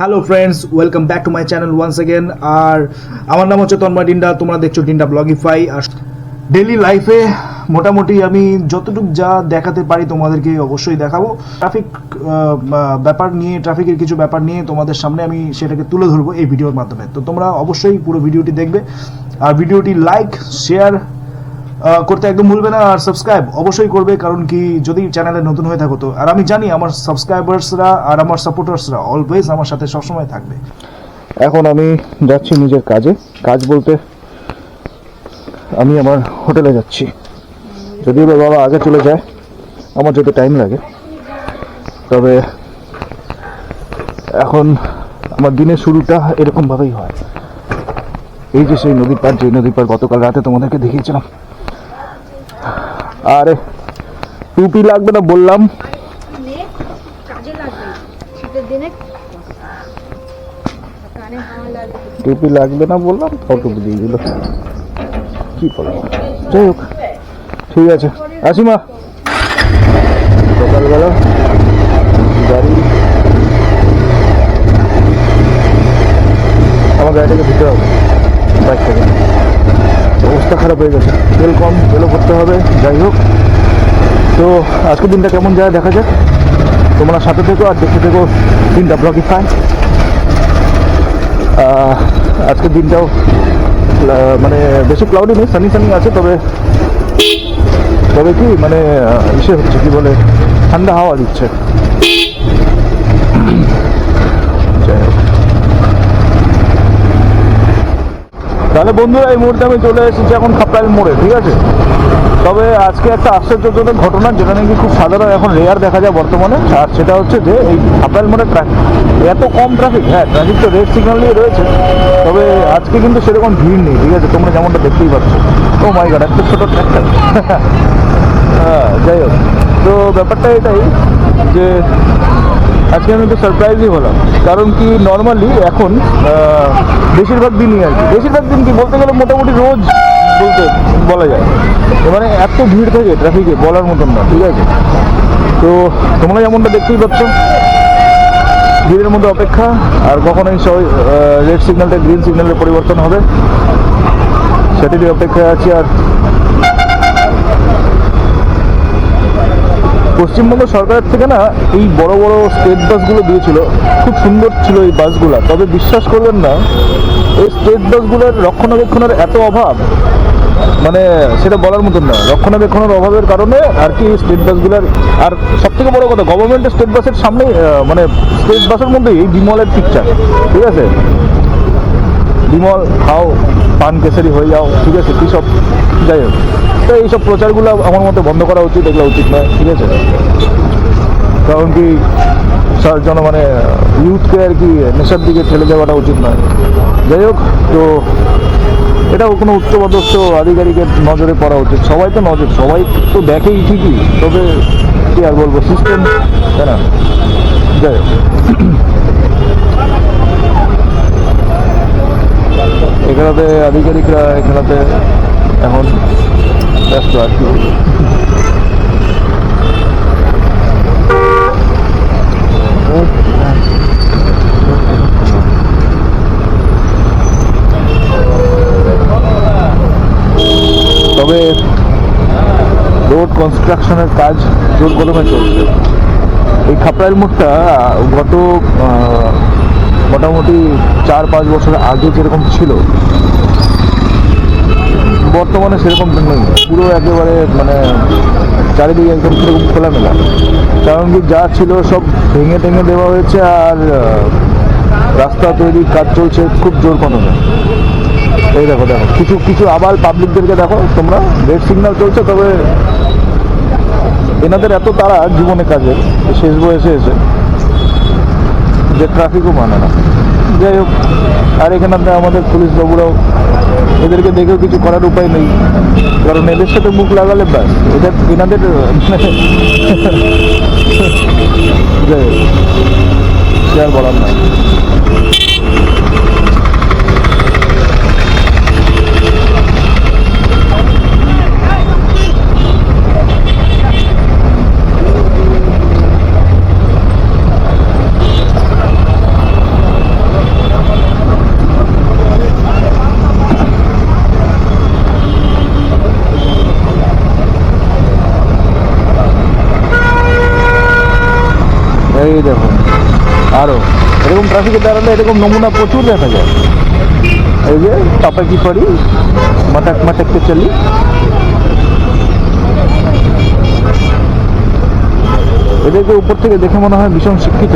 Hello friends, welcome back to my channel once again. আর আমার নাম হচ্ছে তন্ময় ডিন্ডা, তোমরা দেখছো ডিন্ডা ব্লগিফাই। আর ডেইলি লাইফে মোটামুটি আমি যতটুকু যা দেখাতে পারি তোমাদেরকে অবশ্যই দেখাবো। ট্রাফিকের কিছু ব্যাপার নিয়ে তোমাদের সামনে আমি সেটাকে তুলে ধরবো এই ভিডিওর মাধ্যমে। তো তোমরা অবশ্যই পুরো ভিডিওটি দেখবে, আর ভিডিওটি লাইক শেয়ার করতে একদম ভুলবে না, আর সাবস্ক্রাইব অবশ্যই করবে, কারণ কি যদি চ্যানেলে নতুন হয়ে থাকো তো। আর আমি জানি আমার সাবস্ক্রাইবার্সরা আর আমার সাপোর্টার্সরা অলওয়েজ আমার সাথে সবসময় থাকবে। এখন আমি যাচ্ছি নিজের কাজে, কাজ বলতে আমি আমার হোটেলে যাচ্ছি। যদিও বাবা আগে চলে যায়, আমার যেতে টাইম লাগে, তবে এখন আমার দিনের শুরুটা এরকমভাবেই হয়। এই যে সেই নদীর পার, যে নদীর পার গতকাল রাতে তোমাদেরকে দেখিয়েছিলাম। আরে টুপি লাগবে না বললাম, টুপি লাগবে না বললাম, তাও টুপি দিয়ে দিল, কি করবো। যাই হোক, ঠিক আছে, আসি মা। সকালবেলা গাড়ি, আমার গাড়িটাকে দিতে হবে, বাইক থেকে অবস্থা খারাপ হয়ে গেছে, তেল কম, তেলও করতে হবে। যাই হোক, তো আজকের দিনটা কেমন যায় দেখা যাক। তোমরা সাথে থেকো আর দেখতে থেকো দিনটা ব্লগিফাই। আজকের দিনটাও মানে বেশি ক্লাউডি নেই, সানি সানি আছে, তবে কি মানে ইসে হচ্ছে, কি বলে, ঠান্ডা হাওয়া দিচ্ছে। যাই হোক, তাহলে বন্ধুরা এই মুহূর্তে আমি চলে এসেছি এখন খাপড়াইল মোড়ে, ঠিক আছে। তবে আজকে একটা আশ্চর্যজনক ঘটনা, যেটা নাকি খুব সাধারণ, এখন রেয়ার দেখা যায় বর্তমানে। আর সেটা হচ্ছে যে এই খাপড়াইল মোড়ে এত কম ট্রাফিক। হ্যাঁ, ট্রাফিক তো রেড সিগন্যাল নিয়ে রয়েছে, তবে আজকে কিন্তু সেরকম ভিড় নেই, ঠিক আছে। তোমরা যেমনটা দেখতেই পাচ্ছ। ও মাই গড, একটা ছোটো ট্র্যাক্টর। হ্যাঁ, যাই হোক, তো ব্যাপারটা এটাই যে আজকে আমি একটু সারপ্রাইজই হলাম, কারণ কি নর্মালি এখন বেশিরভাগ দিনই আর কি, বেশিরভাগ দিন কি বলতে গেলে মোটামুটি রোজ বলা যায়, মানে এত ভিড় থাকে ট্রাফিকে বলার মতন না, ঠিক আছে। তো তোমরা যেমনটা দেখতেই পাচ্ছ, ভিড়ের মধ্যে অপেক্ষা, আর কখনোই রেড সিগন্যালটা গ্রিন সিগন্যালে পরিবর্তন হবে সেটিরই অপেক্ষায় আছি। আর পশ্চিমবঙ্গ সরকারের থেকে না এই বড় বড় স্টেট বাসগুলো দিয়েছিল, খুব সুন্দর ছিল এই বাসগুলো। তবে বিশ্বাস করবেন না, এই স্টেট বাসগুলোর রক্ষণাবেক্ষণের এত অভাব, মানে সেটা বলার মতন না। রক্ষণাবেক্ষণের অভাবের কারণে আর কি স্টেট বাসগুলোর, আর সব থেকে বড় কথা, গভর্নমেন্টের স্টেট বাসের সামনেই, মানে স্টেট বাসের মধ্যেই বিমলের পিকচার, ঠিক আছে। বিমল খাও, পান কেসারি হয়ে যাও, ঠিক আছে, কী সব। যাই হোক, তো এইসব প্রচারগুলো আমার মতে বন্ধ করা উচিত, এগুলো উচিত নয়, ঠিক আছে। কারণ কি যেন মানে ইউথকে আর কি নেশার দিকে ঠেলে দেওয়াটা উচিত নয়। যাই হোক, তো এটাও কোনো উচ্চপদস্থ আধিকারিকের নজরে পড়া উচিত। সবাই তো দেখেই ঠিকই, তবে কি আর বলবো, সিস্টেম, তাই না। যাই হোক, এখানে আধিকারিকরা এখানে এখন ব্যস্ত আর কি। তবে রোড কনস্ট্রাকশনের কাজ জোর কদমে চলছে। এই খাপড়াইল মোড়টা গত মোটামুটি 4-5 বছর আগে যেরকম ছিল, বর্তমানে সেরকম নেই। পুরো একেবারে মানে চারিদিকে একদম সেরকম খোলামেলা। কারণ কি যা ছিল সব ভেঙে টেঙে দেওয়া হয়েছে, আর রাস্তা তৈরির কাজ চলছে খুব জোর কদমে। এই দেখো কিছু আবার পাবলিকদেরকে দেখো তোমরা, রেড সিগন্যাল চলছে, তবে এনাদের এত তাড়া জীবনে কাজের শেষ বয়সে এসে যে ট্রাফিকও মানে না। যাই হোক, আর এখানে আমাদের পুলিশ বাবুরাও, এদেরকে দেখেও কিছু করার উপায় নেই, কারণ এদের সাথে মুখ লাগালে ব্যাস এনাদের যাই হোক, সে আর বলার নয়। দেখুন আরো এরকম ট্রাফিকে দাঁড়ালে এরকম নমুনা প্রচুর দেখা যায়। এই যে টাপা কি করি মাটাক মাটাকতে চলি। এদেরকে উপর থেকে দেখে মনে হয় ভীষণ শিক্ষিত,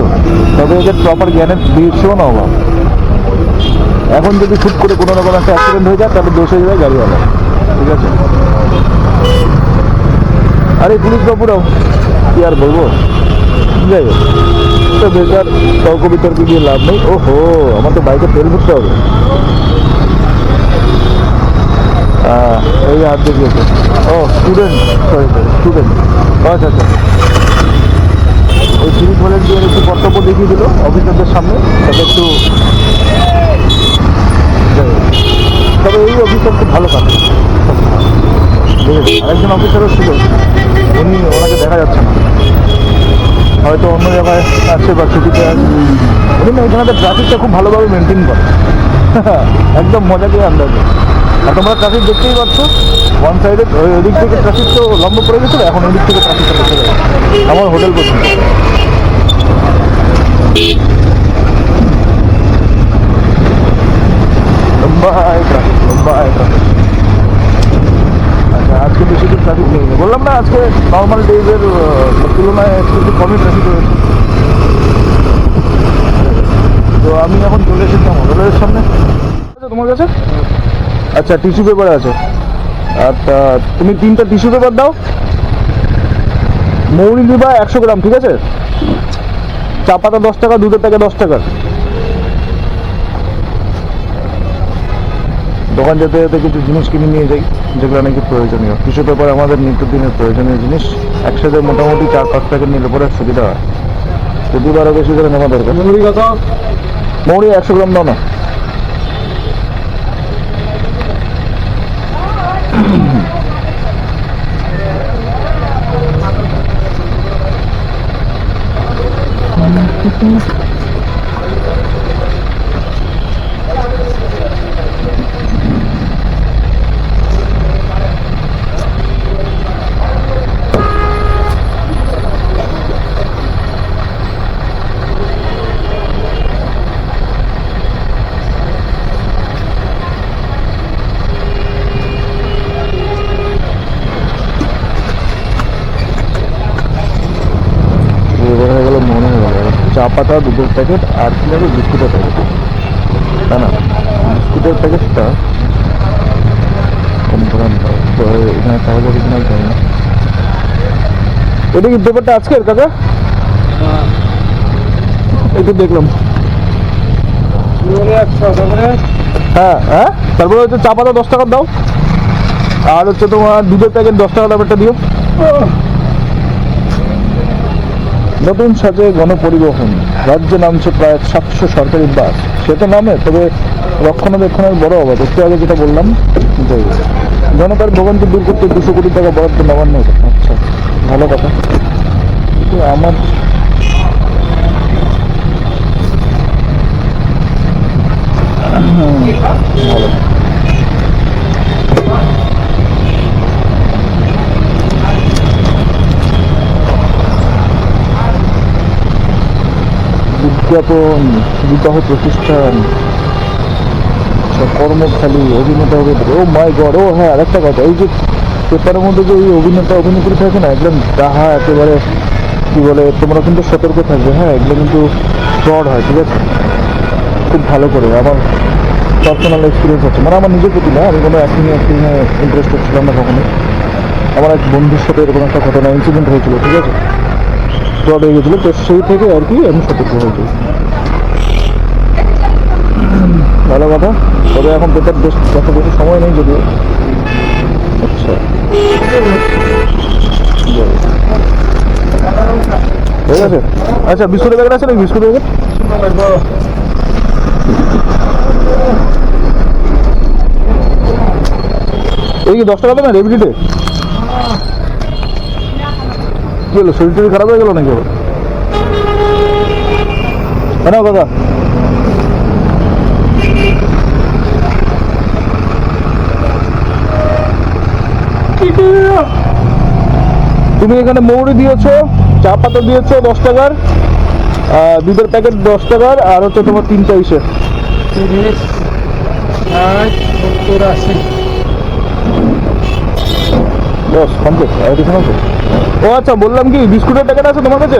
তবে এদের প্রপার জ্ঞানের ভীষণ অভাব। এখন যদি হুট করে কোনো রকম একটা অ্যাক্সিডেন্ট হয়ে যায় তাহলে দোষ হয়ে যাবে গাড়িওয়ালা, ঠিক আছে। আরে পুলিশ বাবুরাও কি আর বলবো, যাই হোক তো বেকার তর্ক বিতর্ক দিয়ে লাভ নেই। ও হো, আমার তো বাইকে তেল ভরতে হবে। এই হাত দেখিয়েছে, ও স্টুডেন্ট, সরি স্টুডেন্ট, আচ্ছা আচ্ছা। ওই সিভিক ভলেন্টিয়ার একটু কর্তব্য দেখিয়ে দিল অফিসারদের সামনে, তাকে একটু, তবে এই অফিসার খুব ভালো কাজ। আরেকজন অফিসারও ছিল, ওনাকে দেখা যাচ্ছে না, হয়তো অন্য জায়গায় আছে বা ছুটিতে আছে। উনি না এখানে ট্রাফিকটা খুব ভালোভাবে মেনটেন করে, একদম মজা দিয়ে আন্দাজে। আর তোমরা ট্রাফিক দেখতেই পাচ্ছ, ওয়ান সাইডে ওই দিক থেকে ট্রাফিক তো লম্বা পড়ে গেছিলো, এখন ওই দিক থেকে ট্রাফিকটা দেখতে যাবে আমার হোটেল পর্যন্ত। লম্বা ট্রাফিক, লম্বা ট্রাফিক। আচ্ছা, আজকে বেশি দূর ট্রাফিক নেই, বললাম না আজকে নর্মাল ডেজের তুলনায় একটু কমই ট্রাফিক রয়েছে। তো আমি এখন চলে এসেছিলাম হোটেলের সামনে। তোমার কাছে আচ্ছা টিস্যু পেপার আছে, আচ্ছা তুমি 3টা টিস্যু পেপার দাও। মৌরি দিবা 100 গ্রাম, ঠিক আছে। চা পাতা 10 টাকা, দুধের টাকা 10 টাকা। দোকান যেতে যেতে কিছু জিনিস কিনে নিয়ে যাই যেগুলো নাকি প্রয়োজনীয়। টিস্যু পেপার আমাদের নিত্যদিনের প্রয়োজনীয় জিনিস, একসাথে মোটামুটি 4-5 প্যাকেট নিলে পরে সুবিধা হয়, যদি আরও বেশি করে নেওয়া দরকার। মৌরি 100 গ্রাম দাও না। চা পাতা, দুধের প্যাকেট, আর কি লাগে বিস্কুটের প্যাকেট, তাই না? বিস্কুটের প্যাকেটটা কম ধরানটা তো এখানে পাওয়া যাবে কিনা জানি না। এটা কি পেপারটা আজকের কাকা? একটু দেখলাম, হ্যাঁ হ্যাঁ। তারপরে হচ্ছে চা পাতা 10 টাকা দাও, আর হচ্ছে তোমার দুধের প্যাকেট 10 টাকা দাম একটা দিও। নতুন সাজে গণপরিবহন, রাজ্যে নামছে প্রায় 700 সরকারি বাস। সে তো নামে, তবে রক্ষণাবেক্ষণের বড় অভাব। একটু আগে যেটা বললাম, জনতার ভোগান্তি দূর করতে 200 কোটি টাকা বরাদ্দ নবান্ন। আচ্ছা, ভালো কথা। কিন্তু আমার ভালো বিজ্ঞাপন, বিবাহ প্রতিষ্ঠান, কর্মখালী, অভিনেতা অভিনেত্রী। ও মাই গড। ও হ্যাঁ, আরেকটা কথা, এই যে পেপারের মধ্যে যে এই অভিনেতা অভিনেত্রী থাকে না, একদম ডাহা একেবারে, কি বলে, তোমরা কিন্তু সতর্ক থাকবে। হ্যাঁ, এগুলো কিন্তু ফ্রড হয়, ঠিক আছে। খুব ভালো করে আমার পার্সোনাল এক্সপিরিয়েন্স আছে, মানে আমার নিজের প্রতি না, আমি কোনো অ্যাক্টিংয়ে ইন্টারেস্টেড ছিলাম না কখনো। আমার এক বন্ধুর সাথে এরকম একটা ঘটনা, ইনসিডেন্ট হয়েছিল, ঠিক আছে, ফ্রড হয়ে গেছিলো। তো সেই থেকে আর কি আমি সতর্ক হয়েছি। ভালো কথা। তবে এখন পেপার দেখা বেশি সময় নেই যদিও। আচ্ছা, ঠিক আছে। আচ্ছা, বিস্কুটের প্যাকেট আছে নাকি? বিস্কুটের প্যাকেট এই কি 10 টাকা দেবেন রেভিডিতে? কি হলো, শরীর টরীর খারাপ হয়ে গেল নাকি? হ্যাঁ দাদা, তুমি এখানে মৌরি দিয়েছো, চা পাতা দিয়েছো 10 টাকার, দুধের প্যাকেট 10 টাকার, আর হচ্ছে তোমার 3টা ইসে 30, 60, 70, 80। বস কমপ্লিট। আর কিছু আছে? ও আচ্ছা, বললাম কি বিস্কুটের প্যাকেট আছে তোমার কাছে?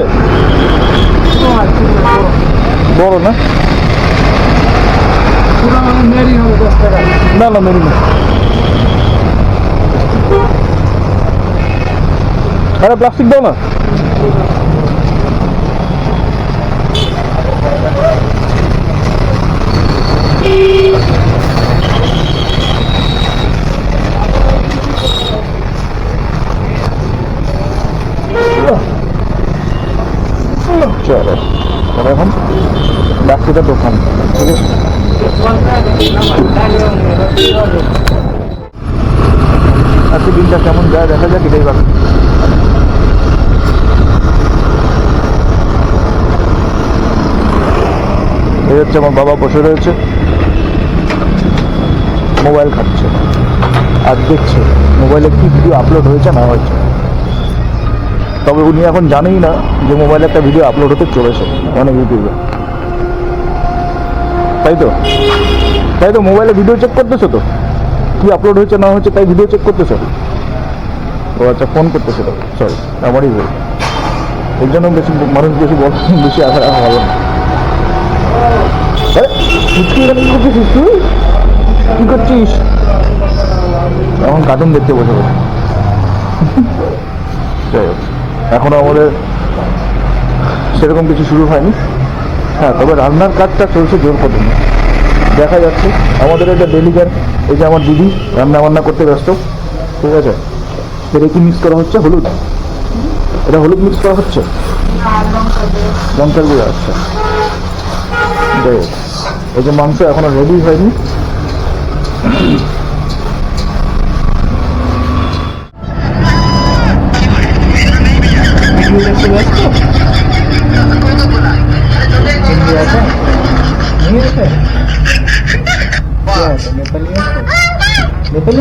বড় না? পুরো মেরি হবে 10 টাকা। না না, মেরি না। আরে প্লাস্টিক দাও না। চলো তবে এখন ডাক্তারের দোকান, ঠিক আছে? আজকে দিনটা কেমন যায় দেখা যাক, এটাই ভালো। এই হচ্ছে আমার বাবা বসে রয়েছে, মোবাইল খাচ্ছে আর দেখছে মোবাইলে কি ভিডিও আপলোড হয়েছে না হয়েছে। তবে উনি এখন জানেই না যে মোবাইলে একটা ভিডিও আপলোড হতে চলেছে, মানে ইউটিউবে। তাই তো তাই তো মোবাইলে ভিডিও চেক করতেছো তো, কি আপলোড হয়েছে না হয়েছে, তাই ভিডিও চেক করতেছো? ও আচ্ছা, ফোন করতেছে তো, সরি আমারই ভুল। এর জন্য বেশি মানুষ বেশি আশা রাখা ভালো না। আরে তুই এখানে কি করতেছিস? তুই কি করছিস? এখন কার্টুন দেখতে বসে বসে। যাই হোক, এখনো আমাদের সেরকম কিছু শুরু হয়নি। হ্যাঁ, তবে রান্নার কাজটা চলছে জোর কদমে। দেখা যাচ্ছে আমাদের এটা ডেলিকার। এই যে আমার দিদি রান্না বান্না করতে ব্যস্ত, ঠিক আছে? এটা কি মিক্স করা হচ্ছে? হলুদ? এটা হলুদ মিক্স করা হচ্ছে, লঙ্কার গুঁড়ো। আচ্ছা, যাই হোক, এই যে মাংস এখনো রেডি হয়নি। नेपाली